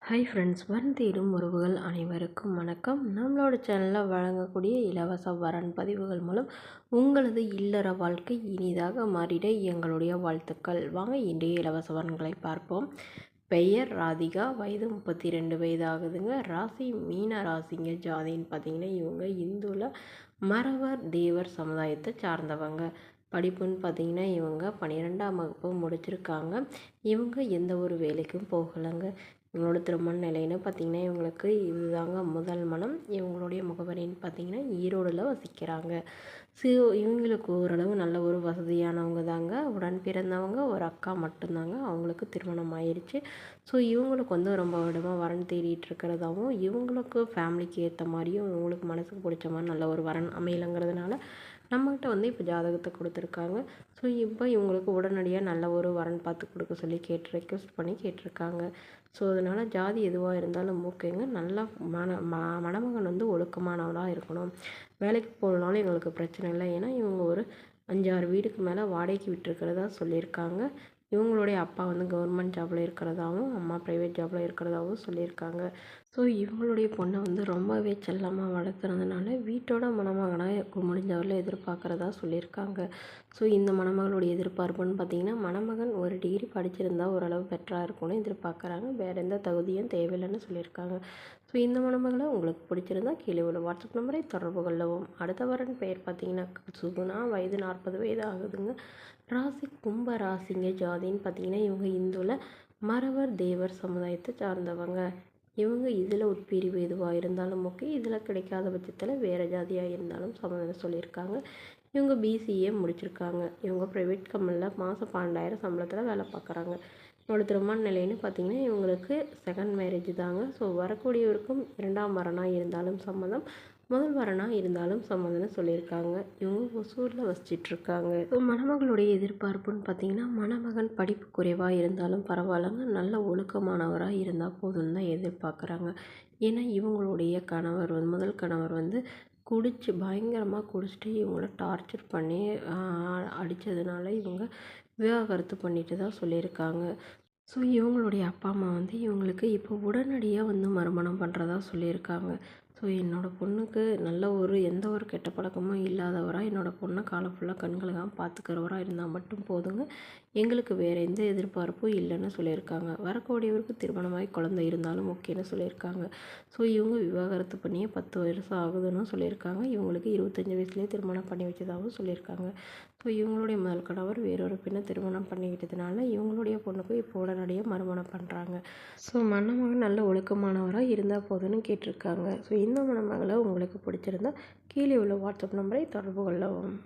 Hi friends, வரன் தேடும் உறவுகள் அனைவருக்கும் வணக்கம். நம்மளோட சேனலில் வழங்கக்கூடிய இலவச வரன் பதிவுகள் மூலம் உங்களது இல்லற வாழ்க்கை இனிதாக மாறிட எங்களுடைய வாழ்த்துக்கள். வாங்க இன்றைய இலவச வரன்களை பார்ப்போம். பெயர் ராதிகா, வயது 32 வயது ஆகுதுங்க. ராசி மீன ராசிங்க. ஜாதின்னு பார்த்தீங்கன்னா இவங்க இந்துவில் மறவர் தேவர் சமுதாயத்தை சார்ந்தவங்க. படிப்புன்னு பார்த்தீங்கன்னா இவங்க 12ஆம் வகுப்பு முடிச்சிருக்காங்க. இவங்க எந்த ஒரு வேலைக்கும் போகலைங்க. இவங்களோட திருமண நிலைன்னு பார்த்திங்கன்னா இவங்களுக்கு இதுதாங்க முதல் மனம். இவங்களுடைய முகவரின்னு பார்த்திங்கன்னா ஈரோடில் வசிக்கிறாங்க. ஸோ இவங்களுக்கு ஓரளவு நல்ல ஒரு வசதியானவங்க தாங்க. உடன் பிறந்தவங்க ஒரு அக்கா மட்டும்தாங்க. அவங்களுக்கு திருமணம் ஆயிடுச்சு. ஸோ இவங்களுக்கு வந்து ரொம்ப வருடமாக வரன் தேடிட்டு இருக்கிறதாவும், இவங்களுக்கு ஃபேமிலிக்கு ஏற்ற மாதிரியும் இவங்களுக்கு மனசுக்கு பிடிச்ச மாதிரி நல்ல ஒரு வரன் அமையலைங்கிறதுனால நம்மகிட்ட வந்து இப்போ ஜாதகத்தை கொடுத்துருக்காங்க. ஸோ இப்போ இவங்களுக்கு உடனடியாக நல்ல ஒரு வரன் பார்த்து கொடுக்க சொல்லி ரெக்வெஸ்ட் பண்ணி கேட்டிருக்காங்க. ஸோ அதனால் ஜாதி எதுவாக இருந்தாலும் ஓகேங்க. நல்லா மணமகன் வந்து ஒழுக்கமானவனாக இருக்கணும். வேலைக்கு போகலனாலும் எங்களுக்கு பிரச்சனை இல்லை. ஏன்னா இவங்க ஒரு 5-6 வீடுக்கு மேலே வாடகைக்கு விட்டுருக்கிறதா சொல்லியிருக்காங்க. இவங்களுடைய அப்பா வந்து கவர்மெண்ட் ஜாபில் இருக்கிறதாவும், அம்மா ப்ரைவேட் ஜாபில் இருக்கிறதாவும் சொல்லியிருக்காங்க. ஸோ இவங்களுடைய பொண்ணை வந்து ரொம்பவே செல்லமாக வளர்த்துறதுனால வீட்டோட மணமகனாக முடிஞ்சவரில் எதிர்பார்க்குறதா சொல்லியிருக்காங்க. ஸோ இந்த மணமகளுடைய எதிர்பார்ப்புன்னு பார்த்திங்கன்னா மணமகன் ஒரு டிகிரி படிச்சிருந்தால் ஓரளவு பெட்டராக இருக்கும்னு எதிர்பார்க்குறாங்க. வேறு எந்த தகுதியும் தேவையில்லைன்னு சொல்லியிருக்காங்க. ஸோ இந்த மணமகளை உங்களுக்கு பிடிச்சிருந்தா கீழே உள்ள வாட்ஸ்அப் நம்பரை தொடர்பு கொள்ளவும். அடுத்த வரன் பெயர் பார்த்திங்கன்னா சுகுணா, வயது 40 வயது ஆகுதுங்க. ராசி கும்ப ராசிங்க. ஜாதின்னு பார்த்திங்கன்னா இவங்க இந்துவில் மறவர் தேவர் சமுதாயத்தை சார்ந்தவங்க. இவங்க இதில் உட்பிரிவு எதுவாக இருந்தாலும் ஓகே. இதில் கிடைக்காத பட்சத்தில் வேறு ஜாதியாக இருந்தாலும் சம்மதம் சொல்லியிருக்காங்க. இவங்க பிசிஏ முடிச்சிருக்காங்க. இவங்க ப்ரைவேட் கம்பெனியில் மாதம் 12,000 சம்பளத்தில் வேலை பார்க்குறாங்க. இவங்களோட திருமண நிலைன்னு பார்த்திங்கன்னா இவங்களுக்கு செகண்ட் மேரேஜ் தாங்க. ஸோ வரக்கூடியவருக்கும் 2ஆம் வரனாக இருந்தாலும் சம்மதம், முதல் வரனாக இருந்தாலும் சம்மதம்னு சொல்லியிருக்காங்க. இவங்க ஒசூரில் வசிச்சிட்ருக்காங்க. ஸோ மணமகளுடைய எதிர்பார்ப்புன்னு பார்த்திங்கன்னா மணமகன் படிப்பு குறைவாக இருந்தாலும் பரவாயில்லங்க, நல்ல ஒழுக்கமானவராக இருந்தால் போதும்னு தான் எதிர்பார்க்குறாங்க. ஏன்னா இவங்களுடைய கணவர் வந்து முதல் கணவர் வந்து பயங்கரமாக குடிச்சிட்டு இவங்கள டார்ச்சர் பண்ணி அடித்ததுனால இவங்க விவாகரத்து பண்ணிட்டு தான் சொல்லியிருக்காங்க. ஸோ இவங்களுடைய அப்பா அம்மா வந்து இவங்களுக்கு இப்போ உடனடியாக வந்து மறுமணம் பண்ணுறதா சொல்லியிருக்காங்க. ஸோ என்னோடய பொண்ணுக்கு நல்ல ஒரு எந்த ஒரு கெட்ட பழக்கமும் இல்லாதவராக, என்னோடய பொண்ணை காலம் ஃபுல்லாக கண்கலகாமல் பார்த்துக்கிறவராக இருந்தால் மட்டும் போதுங்க. எங்களுக்கு வேறு எந்த எதிர்பார்ப்பும் இல்லைன்னு சொல்லியிருக்காங்க. வரக்கூடியவருக்கு திருமணமாகி குழந்தை இருந்தாலும் ஓகேன்னு சொல்லியிருக்காங்க. ஸோ இவங்க விவாகரத்து பண்ணியே 10 வருஷம் ஆகுதுன்னு சொல்லியிருக்காங்க. இவங்களுக்கு 25 வயசுலேயே திருமணம் பண்ணி வச்சதாகவும் சொல்லியிருக்காங்க. ஸோ இவங்களுடைய முதல் கணவர் வேறொரு பெண்ணை திருமணம் பண்ணிக்கிட்டதுனால இவங்களுடைய பொண்ணுக்கும் இப்போ உடனடியாக மறுமணம் பண்ணுறாங்க. ஸோ மணமகன் நல்ல ஒழுக்கமானவராக இருந்தால் போதும்னு கேட்டிருக்காங்க. ஸோ இந்த மணமகளை உங்களுக்கு பிடிச்சிருந்தா கீழே உள்ள வாட்ஸ்அப் நம்பரை தொடர்பு கொள்ளவும்.